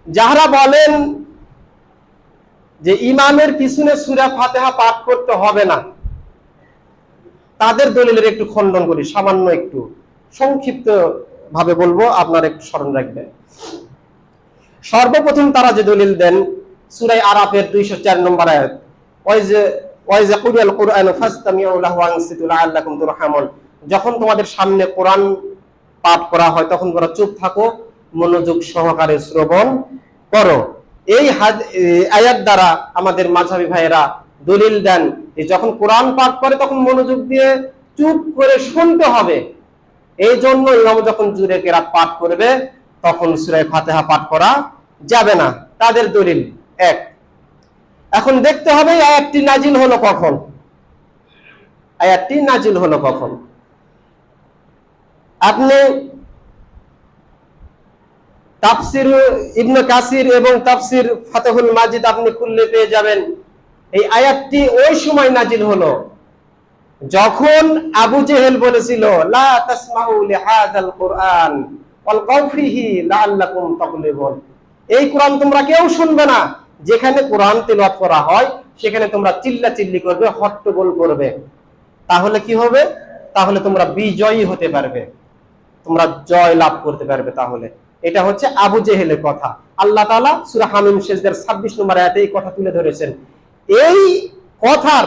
যারা বলেন যে ইমামের পিছনে সূরা ফাতিহা পাঠ করতে হবে না, তাদের দলিলের একটু খণ্ডন করি, সামান্য একটু সংক্ষিপ্ত ভাবে বলবো, আপনারা একটু স্মরণ রাখবেন। সর্বপ্রথম তারা যে দলিল দেন সূরা আরাফের 204 নম্বর আয়াত, ওয়াইজা কুরিয়াল কুরআন ফাসতামিউ লাহু ওয়ানসিতু লাআল্লাকুম তুরহামুন, যখন তোমাদের সামনে কোরআন পাঠ করা হয় তখন তোমরা চুপ থাকো, মনোযোগ সহকারে শ্রবণ করো। এই আয়াত দ্বারা আমাদের মাযহাবী ভাইয়েরা দলিল দেন যে যখন কোরআন পাঠ করে তখন মনোযোগ দিয়ে চুপ করে শুনতে হবে। এই জন্য ইমাম যখন জোরে কেরাত পাঠ করবে তখন সূরা ফাতিহা পাঠ করা যাবে না, তাদের দলিল এক। এখন দেখতে হবে আয়াতটি নাজিল হলো কখন, আয়াতটি নাজিল হলো কখন। আপনি তাফসির ইবনে কাসির এবং তাফসির ফাতহুল মাজিদ আপনি খুললে পেয়ে যাবেন এই আয়াতটি ওই সময় নাজিল হলো যখন আবু জেহেল বলেছিল লা তাসমাউ লিহাযাল কুরআন ওয়ালগাউ ফীহি লাআল্লাকুম তাগলিবুন, এই কোরআন তোমরা কেউ শুনবে না, যেখানে কোরআন তেলাওয়াত করা হয় সেখানে তোমরা চিল্লাচিল্লি করবে, হট্টগোল করবে, তাহলে কি হবে? তাহলে তোমরা বিজয়ী হতে পারবে, তোমরা জয় লাভ করতে পারবে। তাহলে এটা হচ্ছে আবু জেহেলের কথা। আল্লাহ তাআলা সূরা হামিম সিজদার 26 নম্বর আয়াতে এই কথা তুলে ধরেছেন। এই কথার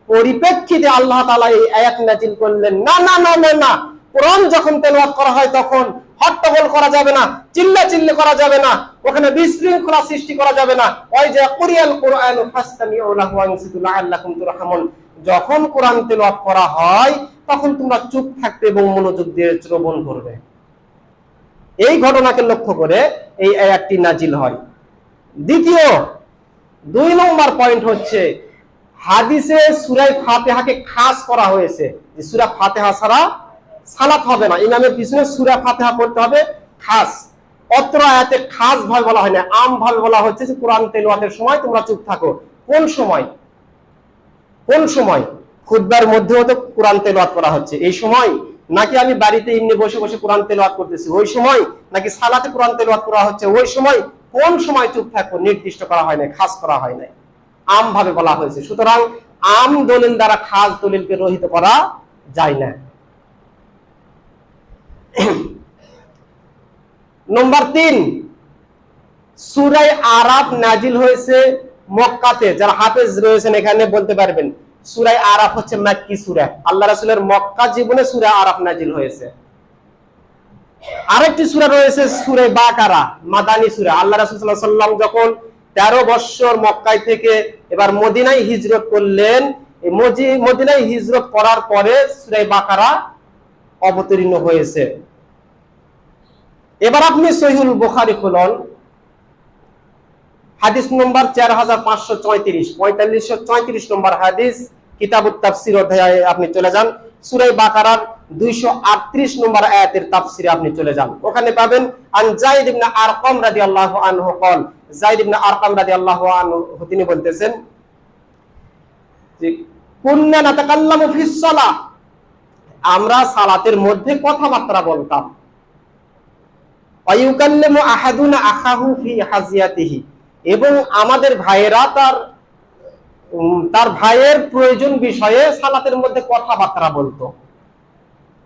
পরিপ্রেক্ষিতে আল্লাহ তাআলা এই আয়াত নাযিল করলেন, না না না না না, কোরআন যখন তেলাওয়াত করা হয় তখন হট্টগোল করা যাবে না, চিল্লাচিল্লি করা যাবে না, ওখানে বিশৃঙ্খলা সৃষ্টি করা যাবে না। ওয়াইজা কুরিয়াল কুরআন ফাসতামিউ লাহু ওয়ানসিতু লাআল্লাকুম তুরহামুন, যখন কোরআন তেলাওয়াত করা হয় তখন তোমরা চুপ থাকবে এবং মনোযোগ দিয়ে শ্রবণ করবে। এই ঘটনাকে লক্ষ্য করে এই আয়াতটি নাজিল হয়। দ্বিতীয় 2 নম্বর পয়েন্ট হচ্ছে হাদিসে সূরা ফাতিহাকে খাস করা হয়েছে যে সূরা ফাতিহা ছাড়া সালাত হবে না, ইমামের পিছনে সূরা ফাতিহা পড়তে হবে খাস। অত্র আয়াতে খাস ভাবে বলা হয় না, আম ভাবে বলা হচ্ছে যে কোরআন তেলাওয়াতের সময় তোমরা চুপ থাকো। কোন সময়? কোন সময়? খুতবার মধ্যেও তো কোরআন তেলাওয়াত করা হচ্ছে, এই সময়? নাকি আমি বাড়িতে এমনি বসে বসে কোরআন তেলাওয়াত করতেছি ওই সময়? নাকি সালাতে কোরআন তেলাওয়াত করা হচ্ছে ওই সময়? কোন সময় চুপ থাকবো নির্দিষ্ট করা হয় না, খাস করা হয় না, আম ভাবে বলা হয়েছে। সুতরাং আম দলিল দ্বারা খাস দলিলকে রহিত করা যায় না। নম্বর 3, সূরা আরাফ নাজিল হয়েছে মক্কাতে। যারা হাফেজ রয়েছেন এখানে বলতে পারবেন সূরা আরাফ হচ্ছে মাক্কি সূরা, আল্লাহ রাসূলের মক্কা জীবনে সূরা আরাফ নাজিল হয়েছে। আরেকটি সূরা রয়েছে সূরা বাকারা, মাদানী সূরা। আল্লাহ রাসূল সাল্লাল্লাহু আলাইহি ওয়াসাল্লাম যখন 13 বছর মক্কায় থেকে এবার মদিনায় হিজরত করলেন, এই মদিনায় হিজরত করার পরে সূরা বাকারা অবতীর্ণ হয়েছে। এবার আপনি সহিহুল বুখারী খুলুন, হাদিস নম্বর 4534, 4534 নম্বর হাদিস, কিতাবুত তাফসীর অধ্যায়ে আপনি চলে যান, সূরা বাকারার 238 নম্বর আয়াতের তাফসীরে আপনি চলে যান, ওখানে পাবেন আন যায়েদ ইবনে আরকাম রাদিয়াল্লাহু আনহু قال, যায়েদ ইবনে আরকাম রাদিয়াল্লাহু আনহু তিনি বলতেছেন যে কুননা নাতাকাল্লামু ফিস সালাহ, আমরা সালাতের মধ্যে কথাবার্তা বলতাম, ওয়ায়ুকাল্লিমু আহাদুনা আখাহু ফি হাজিয়াতিহি, এবং আমাদের ভাইয়েরা তার ভাইয়ের প্রয়োজন বিষয়ে সালাতের মধ্যে কথাবার্তা বলতো।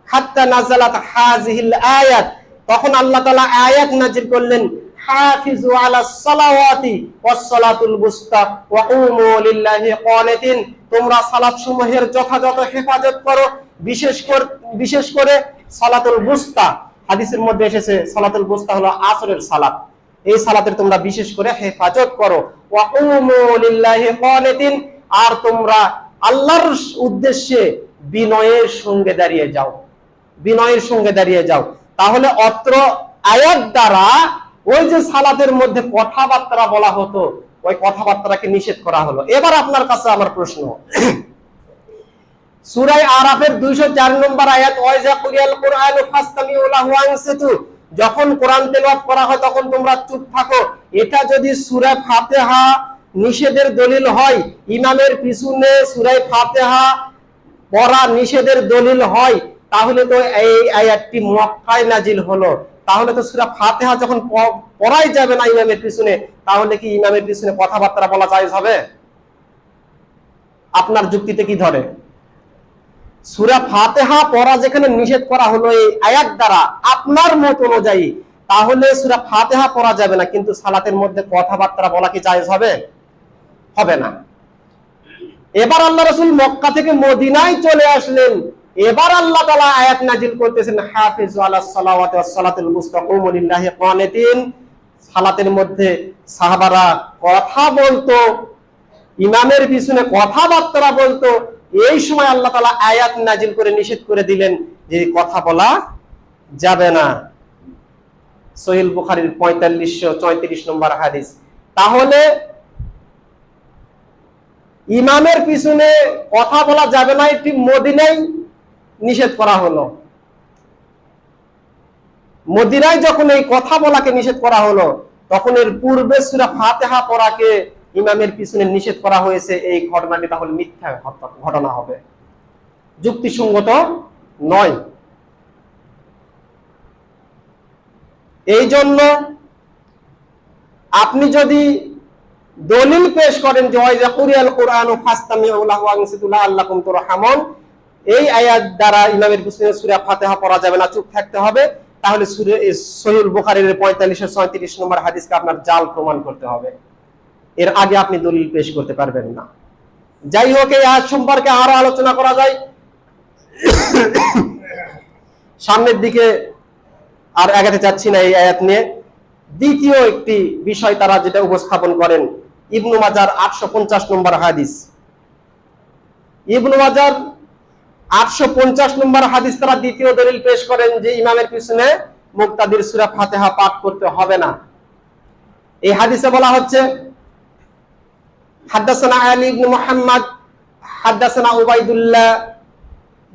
হাত্তা নাযালাত হাযিহিল আয়াত, তখন আল্লাহ তাআলা আয়াত নাযিল করলেন হাফিজু আলাস সালাওয়াতি ওয়াস সালাতুল বুস্তা ওয়া কুমু লিল্লাহি কানিতিন, তোমরা সালাত সমূহের যথাযথ হেফাজত করো, বিশেষ করে সালাতুল বুস্তা। হাদিসের মধ্যে এসেছে সালাতুল বুস্তা হলো আসরের সালাত, এই সালাতের তোমরা বিশেষ করে হেফাজত করো। ওয়া কুমু লিল্লাহি কানিতিন, আর তোমরা আল্লাহর উদ্দেশ্যে বিনয়ের সঙ্গে দাঁড়িয়ে যাও, বিনয়ের সঙ্গে দাঁড়িয়ে যাও। তাহলে অত্র আয়াত দ্বারা ওই যে সালাতের মধ্যে কথাবার্তা বলা হতো ওই কথাবার্তাকে নিষেধ করা হলো। এবার আপনার কাছে আমার প্রশ্ন, সূরা আরাফের 204 নম্বর আয়াত ওয়াইজা কুরিয়াল কুরআন ফাসতামিউ লাহু ওয়ানসিতু, যখন কোরআন তেলাওয়াত করা হয় তখন তোমরা চুপ থাকো, এটা যদি সূরা ফাতিহা নিষেধের দলিল হয়, ইমামের পিছনে সূরা ফাতিহা পড়া নিষেধের দলিল হয়, তাহলে তো এই আয়াতটি মক্কায় নাজিল হলো, তাহলে তো সূরা ফাতিহা যখন পড়াই যাবে না ইমামের পিছনে, তাহলে কি ইমামের পিছনে কথাবার্তা বলা জায়েজ হবে? আপনার যুক্তিতে কি ধরে? সূরা ফাতিহা পড়া যেখানে নিষেধ করা হলো এই আয়াত দ্বারা আপনার মত অনুযায়ী, তাহলে সূরা ফাতিহা পড়া যাবে না, কিন্তু সালাতের মধ্যে কথাবার্তা বলা কি জায়েজ হবে? হবে না। এবার আল্লাহ রাসূল মক্কা থেকে মদিনায় চলে আসলেন। এবার আল্লাহ তাআলা আয়াত নাজিল করতেছেন, হাফিজু আলাস সালাওয়াতি ওয়াস সালাতুল মুস্তা কুমু লিল্লাহি কানিতিন। সালাতের মধ্যে সাহাবারা কথা বলতো, ইমামের পিছনে কথাবার্তা বলতো। এই সময় আল্লাহ তাআলা আয়াত নাজিল করে নিষেধ করে দিলেন যে কথা বলা যাবে না। সহিহ বুখারীর 4534 নম্বর হাদিস। তাহলে ইমামের পিছনে কথা বলা যাবে না, এটি মদিনায় নিষেধ করা হলো। মদিনায় যখন এই কথা বলাকে নিষেধ করা হলো, তখন এর পূর্বে সূরা ফাতিহা পড়াকে ইমামের পিছনে নিষেধ করা হয়েছে। এই ঘটনাটি তাহলে মিথ্যা ঘটনা হবে, যুক্তিসঙ্গত নয়। এই জন্য আপনি যদি দলিল পেশ করেন যে ওয়াইজা কুরিয়াল কুরআনু ফাসতামিউ লাহু ওয়ানসিতু লাআল্লাকুম তুরহামুন, এই আয়াত দ্বারা ইমামের পিছনে সূরা ফাতিহা পড়া যাবে না, চুপ থাকতে হবে, তাহলে সহিহ বুখারীর 45-36 নম্বর হাদিসকে আপনার জাল প্রমাণ করতে হবে। এর আগে আপনি দলিল পেশ করতে পারবেন না। যাই হোক, এই আয়াত সম্পর্কে আরো আলোচনা করা যায় সামনের দিকে, আর আগাতে চাচ্ছি না এই আয়াত নিয়ে। দ্বিতীয় একটি বিষয় তারা যেটা উপস্থাপন করেন, ইবনু মাজার 850 নম্বর হাদিস। ইবনু মাজার 850 নম্বর হাদিস তারা দ্বিতীয় দলিল পেশ করেন যে ইমামের পিছনে মুক্তাদির সূরা ফাতিহা পাঠ করতে হবে না। এই হাদিসে বলা হচ্ছে, হাদাসানা আলী ইবনে মুহাম্মদ হাদাসানা উবাইদুল্লাহ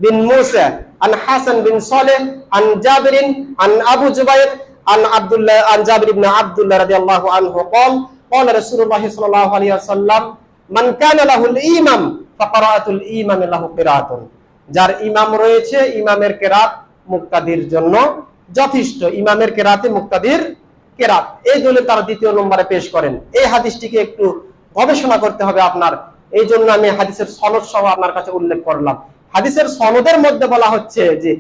বিন মুসা আন হাসান বিন সালেহ আন জাবির আন আবু জুবাইর আন আব্দুল্লাহ আন জাবির ইবনে আব্দুল্লাহ রাদিয়াল্লাহু আনহু قال قال رسول الله صلى الله عليه وسلم من كان له الامام فقراءه الامام له قراءه। যার ইমাম রয়েছে, ইমামের কেরাত মুক্তাদির জন্য যথেষ্ট। ইমামের কেরাতে মুক্তাদির কেরাত, এই দলিল তারা দ্বিতীয় নম্বরে পেশ করেন। এই হাদিসটিকে একটু গবেষণা করতে হবে আপনার, এই জন্য আমি হাদিসের সনদ সহ আপনার কাছে উল্লেখ করলাম। হাদিসের সনদের মধ্যে বলা হচ্ছে যে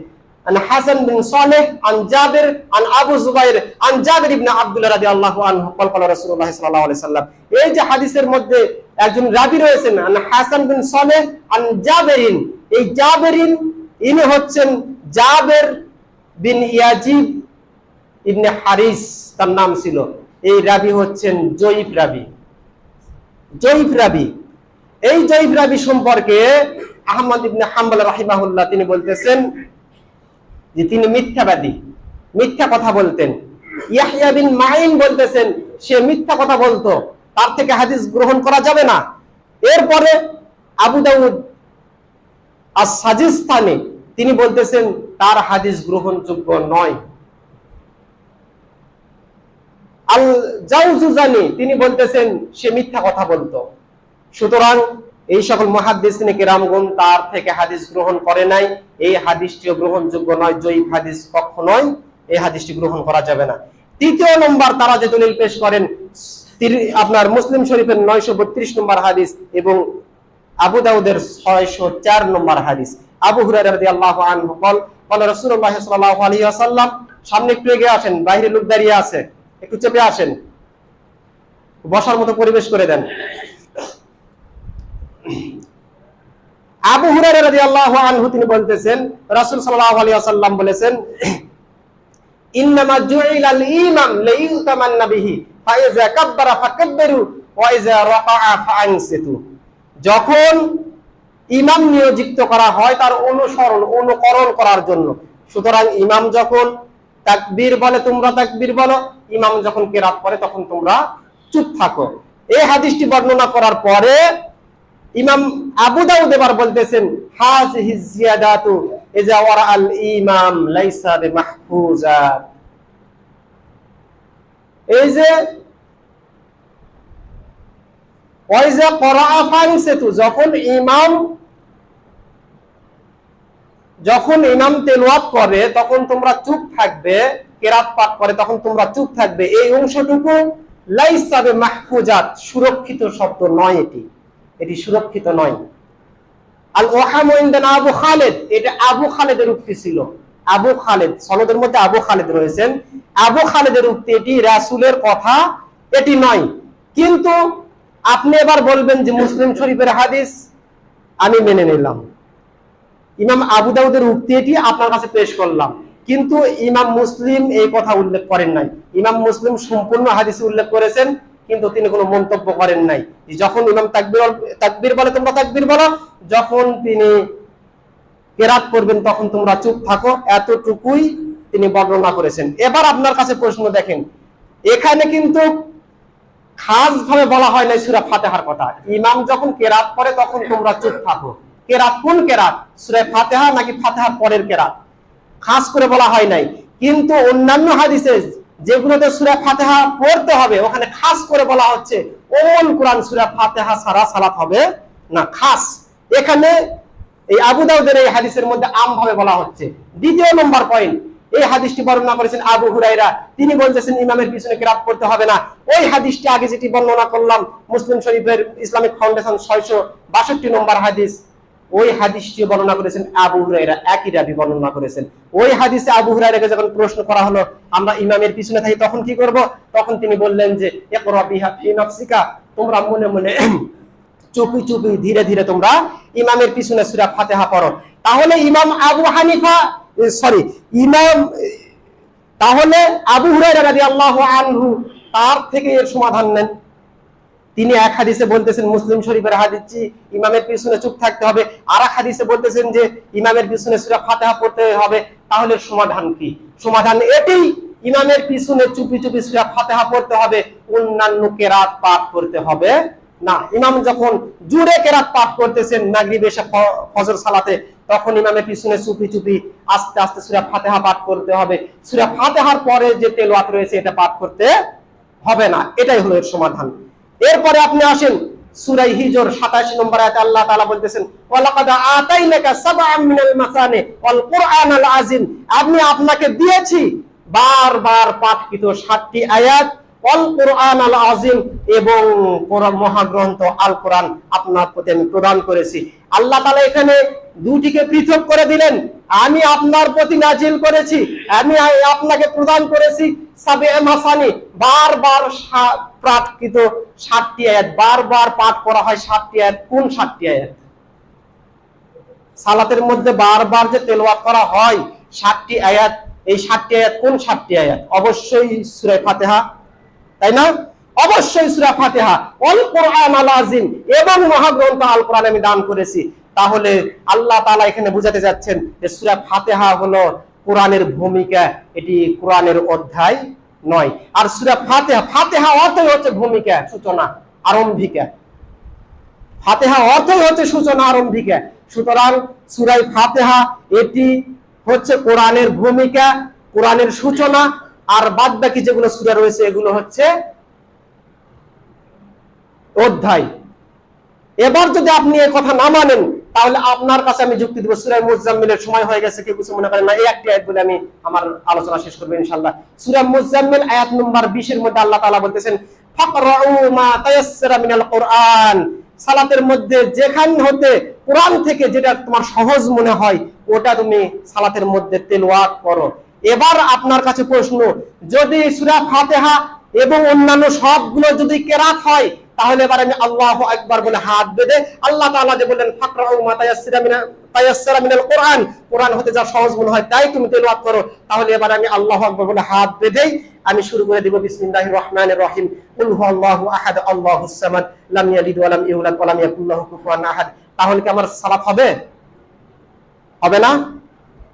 আন হাসান বিন সালেহ আন জাবির আন আবু জুবাইর আন জাবির ইবনে আব্দুল্লাহ রাদিয়াল্লাহু আনহু قال قال রাসূলুল্লাহ সাল্লাল্লাহু আলাইহি ওয়াসাল্লাম। এই যে হাদিসের মধ্যে একজন রাবী রয়েছেন আন হাসান বিন সালেহ আন জাবিরিন, এই জাবিরিন ইনি হচ্ছেন জাবির বিন ইয়াজিদ ইবনে হারিস, তার নাম ছিল। এই রাবী হচ্ছেন জয়ীফ রাবী। জয়ীফ রাবী, এই জয়ীফ রাবী সম্পর্কে আহমদ ইবনে হাম্বল রাহিমাহুল্লাহ তিনি বলতেছেন যে তিনি মিথ্যাবাদী, মিথ্যা কথা বলতেন। ইয়াহইয়া বিন মাইন বলতেছেন সে মিথ্যা কথা বলতো, তার থেকে হাদিস গ্রহণ করা যাবে না। এরপরে আবু দাউদ আস-সাজিস্তানি তিনি বলতেছেন তার হাদিস গ্রহণযোগ্য নয়। আল জাওজুজানি তিনি বলতেছেন সে মিথ্যা কথা বলতো। সুতরাং এই সকল মুহাদ্দিসিনে কেরামগণ তার থেকে হাদিস গ্রহণ করে নাই। এই হাদিসটিও গ্রহণযোগ্য নয়, জয়ীফ হাদিস কখনোই এই হাদিসটি গ্রহণ করা যাবে না। তৃতীয় নম্বর তারা যে দলিল পেশ করেন আপনার মুসলিম শরীফের 932 নম্বর হাদিস এবং আবু দাউদের 604 নম্বর হাদিস। আবু হুরায়রা রাদিয়াল্লাহু আনহু قال قال رسول الله صلى الله عليه وسلم। সামনে একটু এগিয়ে আসেন, বাইরে লোক দাঁড়িয়ে আছে, একটু চেপে আসেন, বসার মতো পরিবেশ করে দেন। আবু হুরায়রা রাদিয়াল্লাহু আনহু তিনি বলতেছেন রাসূল সাল্লাল্লাহু আলাইহি ওয়াসাল্লাম বলেছেন, ইন্নামা জুইলাল ইমাম লিইউতামান্না বিহি ফাইজা কাব্বারা ফাকাব্বিরু ওয়া ইজা রাকা'a ফাআনসিতু। যখন ইমাম নিয়োজিত করা হয় তার অনুসরণ অনুকরণ করার জন্য, সুতরাং ইমাম যখন তাকবীর বলে তোমরা তাকবীর বলো, ইমাম যখন কিরাত করে তখন তোমরা চুপ থাকো। এই হাদিসটি বর্ণনা করার পরে ইমাম আবু দাউদ এবার বলতেছেন হাযিহি জিয়াদাতু ইজা ওয়ারা আল ইমাম লাইসা বিমাহফুজা। এই যে ওয়াইজা ক্বরাআ ফানসিতু, যখন ইমাম তেলাওয়াত করে তখন তোমরা চুপ থাকবে, কেরাত পাঠ করে তখন তোমরা চুপ থাকবে, এই অংশটুকু লাইসা বিমাহফুজাত, সুরক্ষিত শব্দ নয়, এটি সুরক্ষিত নয়। আল ওহামু ইনদানা আবু খালিদ, এটা আবু খালিদের উক্তি ছিল। আবু খালিদ, সনদের মধ্যে আবু খালিদ রয়েছেন, আবু খালিদের উক্তি, এটি রাসূলের কথা, এটি নয়। কিন্তু আপনি এবার বলবেন যে মুসলিম শরীফের হাদিস, আমি মেনে নিলাম, ইমাম আবু দাউদের উক্তি এটি আপনার কাছে পেশ করলাম, কিন্তু ইমাম মুসলিম এই কথা উল্লেখ করেন নাই। ইমাম মুসলিম সম্পূর্ণ হাদিসে উল্লেখ করেছেন, কিন্তু তিনি কোনো মন্তব্য করেন নাই। যখন ইমাম তাকবীর বলে তোমরা তাকবীর বলো, যখন তিনি কেরাত করবেন তখন তোমরা চুপ থাকো, এতটুকুই তিনি বর্ণনা করেছেন। এবার আপনার কাছে প্রশ্ন, দেখেন এখানে কিন্তু খাস ভাবে বলা হয় নাই সূরা ফাতিহার কথা। ইমাম যখন কেরাত করে তখন তোমরা চুপ থাকো, কেরাত কোন কেরাত, সূরা ফাতিহা নাকি ফাতিহার পরের কেরাত, খাস করে বলা হয় নাই। কিন্তু অন্যান্য হাদিসে যেগুলোতে সূরা ফাতিহা পড়তে হবে ওখানে খাস করে বলা হচ্ছে ওমুল কোরআন সূরা ফাতিহা ছাড়া সালাত হবে না, খাস। এখানে এই আবু দাউদের এই হাদিসের মধ্যে আমভাবে বলা হচ্ছে। দ্বিতীয় নম্বর পয়েন্ট, এই হাদিসটি বর্ণনা করেছেন আবু হুরায়রা, তিনি বলতেছেন ইমামের পিছনে কেরাত পড়তে হবে না। ওই হাদিসটি আগে যেটি বর্ণনা করলাম মুসলিম শরীফের ইসলামিক ফাউন্ডেশন 662 নম্বর হাদিস, ওই হাদিসটি বর্ণনা করেছেন আবু হুরায়রা, একই রাবী বর্ণনা করেছেন। ওই হাদিসে আবু হুরায়রাকে যখন প্রশ্ন করা হলো আমরা ইমামের পিছনে থাকি তখন কি করব, তখন তিনি বললেন যে ইকরা বিহা ফি নাফসিকা, তোমরা মনে মনে চুপি চুপি ধীরে ধীরে তোমরা ইমামের পিছনে সূরা ফাতিহা পড়ো। তাহলে ইমাম আবু হানিফা তাহলে আবু হুরায়রা রাদিয়াল্লাহু আনহু তার থেকে এর সমাধান নেন। তিনি এক হাদিসে বলতেছেন মুসলিম শরীফের হাদিসটি ইমামের পিছনে চুপ থাকতে হবে, আর এক হাদিসে বলতেছেন যে ইমামের পিছনে সূরা ফাতিহা পড়তে হবে। তাহলে সমাধান কি? সমাধান এটাই, ইমামের পিছনে চুপি চুপি সূরা ফাতিহা পড়তে হবে, অন্যান্য কেরাত পাঠ করতে হবে না। ইমাম যখন জুড়ে কেরাত পাঠ করতেছেন মাগরিব এশা ফজর সালাতে, তখন ইমামের পিছনে চুপি চুপি আস্তে আস্তে সূরা ফাতিহা পাঠ করতে হবে। সূরা ফাতিহার পরে যে তেলাওয়াত রয়েছে এটা পাঠ করতে হবে না, এটাই হলো এর সমাধান। এরপরে আপনি আসেন সূরা হিজর 87 নম্বর আয়াতে আল্লাহ তাআলা বলতেছেন ওয়ালাকাদ আতাইনাকা সাবআম মিনাল মাসানি ওয়াল কুরআনাল আযীম, আমি আপনাকে দিয়েছি বারবার পাঠকৃত 7টি আয়াত, ওয়াল কুরআনাল আযীম, এবং মহাগ্রন্থ আল কোরআন আপনার প্রতি আমি প্রদান করেছি। আল্লাহ তাআলা এখানে দুটিকে পৃথক করে দিলেন, আমি আপনার প্রতি নাজিল করেছি, আমি আপনাকে প্রদান করেছি সাবে মাসানি, বারবার পাঠকৃত 7টি আয়াত, বারবার পাঠ করা হয় 7টি আয়াত। কোন 7টি আয়াত? সালাতের মধ্যে বারবার যে তেলাওয়াত করা হয় 7টি আয়াত, এই 7টি আয়াত কোন 7টি আয়াত? অবশ্যই সূরা ফাতিহা, তাই না? অবশ্যই সূরা ফাতিহা, ওয়াল কুরআনাল আযীম, এবং মহাগ্রন্থ আল কোরআন আমি দান করেছি। তাহলে আল্লাহ তাআলা এখানে বুঝাতে যাচ্ছেন যে সূরা ফাতিহা হলো কোরআনের ভূমিকা, এটি কোরআনের অধ্যায় নয়। আর সূরা ফাতিহা, ফাতিহা অর্থই হচ্ছে ভূমিকা, সূচনা, আরম্ভিকা। ফাতিহা অর্থই হচ্ছে সূচনা, আরম্ভিকা। সুতরাং সূরা ফাতিহা এটি হচ্ছে কোরআনের ভূমিকা, কোরআনের সূচনা, আর বাদ বাকি যেগুলো সূরা রয়েছে এগুলো হচ্ছে অধ্যায়। এবার যদি আপনি এই কথা না মানেন তাহলে আপনার কাছে আমি যুক্তি দেব। সূরা মুজাম্মিলের সময় হয়ে গেছে, কেউ কিছু মনে করেন না, এই একটি আয়াত বলে আমি আমার আলোচনা শেষ করব ইনশাআল্লাহ। সূরা মুজাম্মিল আয়াত নম্বর 20 এর মধ্যে আল্লাহ তাআলা বলতেছেন ফাকরাউ মা তায়াসসারা মিনাল কুরআন, সালাতের মধ্যে যেখান হতে কোরআন থেকে যেটা তোমার সহজ মনে হয় ওটা তুমি সালাতের মধ্যে তেলাওয়াত করো। এবার আপনার কাছে প্রশ্ন, যদি সূরা ফাতিহা এবং অন্যান্য সবগুলো যদি কেরাত হয় তাহলে এবার আমি আল্লাহু আকবার বলে হাত বেঁধে, আল্লাহ তাআলা যে বললেন ফাকরাউ মা তায়াসসারা মিনাল কুরআন, কোরআন হতে যা সহজ মনে হয় তাই তুমি তেলাওয়াত করো, তাহলে এবার আমি আল্লাহু আকবার বলে হাত বেঁধেই আমি শুরু করে দিব বিসমিল্লাহির রহমানির রহিম, কুল হুয়াল্লাহু আহাদ আল্লাহুস সামাদ লাম ইয়ালিদ ওয়া লাম ইউলাদ ওয়া লাম ইয়াকুল লাহু কুফুয়ান আহাদ। তাহলে কি আমার সালাত হবে? হবে না।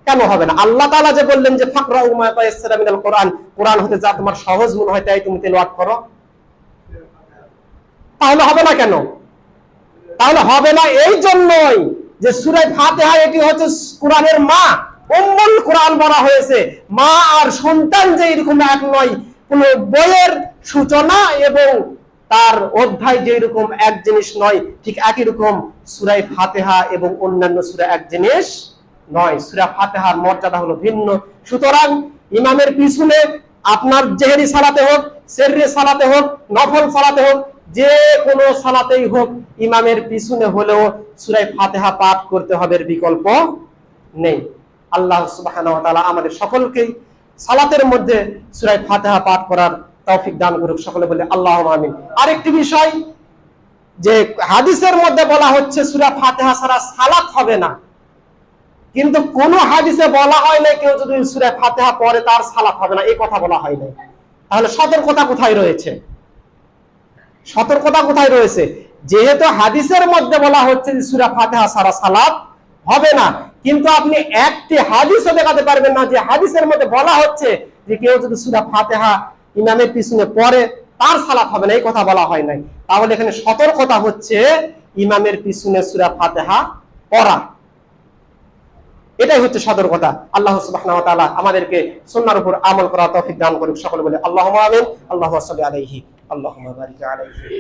কেন হবে না? আল্লাহ তাআলা যে বললেন যে ফাকরাউ মা তায়াসসারা মিনাল কুরআন, কোরআন হতে যা তোমার সহজ মনে হয় তাই তুমি তেলাওয়াত করো, তাহলে হবে না কেন? তাহলে হবে না এই জন্যই যে সূরা ফাতিহা এটি হচ্ছে কোরআনের মা, উম্মুল কোরআন বলা হয়েছে। মা আর সন্তান যে এরকম এক নয়, কোন বইয়ের সূচনা এবং তার অধ্যায় যে এরকম এক জিনিস নয়, ঠিক একই রকম সূরা ফাতিহা এবং অন্যান্য সূরা এক জিনিস নয়। সূরা ফাতিহার মর্যাদা হলো ভিন্ন। সুতরাং ইমামের পিছনে আপনার জেহেরি সালাতে হোক, সেররি সালাতে হোক, নফল সালাতে হোক, যে কোনো সালাতেই হোক, ইমামের পিছনে হলেও সূরা ফাতিহা পাঠ করতে হবে, এর বিকল্প নেই। আল্লাহ সুবহানাহু ওয়া তাআলা আমাদের সকলকেই সালাতের মধ্যে সূরা ফাতিহা পাঠ করার তৌফিক দান করুক, সকলে বলে আল্লাহুম্মা আমিন। আরেকটি বিষয়, যে হাদিসের মধ্যে বলা হচ্ছে সূরা ফাতিহা ছাড়া সালাত হবে না, কিন্তু কোন হাদিসে বলা হয় না কেউ যদি সূরা ফাতিহা পড়ে তার সালাত হবে না, এই কথা বলা হয় না। তাহলে সতর্কতা কোথায় রয়েছে? সতর্কতা কোথায় রয়েছে? যেহেতু হাদিসের মধ্যে বলা হচ্ছে যে সূরা ফাতিহা ছাড়া সালাত হবে না, কিন্তু আপনি একটি হাদিসও দেখাতে পারবেন না যে হাদিসের মধ্যে বলা হচ্ছে যে কেউ যদি সূরা ফাতিহা ইমামের পিছনে পড়ে তার সালাত হবে না, এই কথা বলা হয় নাই। তাহলে এখানে সতর্কতা হচ্ছে ইমামের পিছনে সূরা ফাতিহা পড়া, এটাই হচ্ছে সতর্কতা। আল্লাহ সুবহানাহু ওয়া তাআলা আমাদেরকে সুন্নাহর উপর আমল করার তৌফিক দান করুক, সকলে বলে আল্লাহুম্মা আমিন। আল্লাহুম্মা সাল্লি আলাইহি, আল্লাহুম্মা বারিক আলাইহি।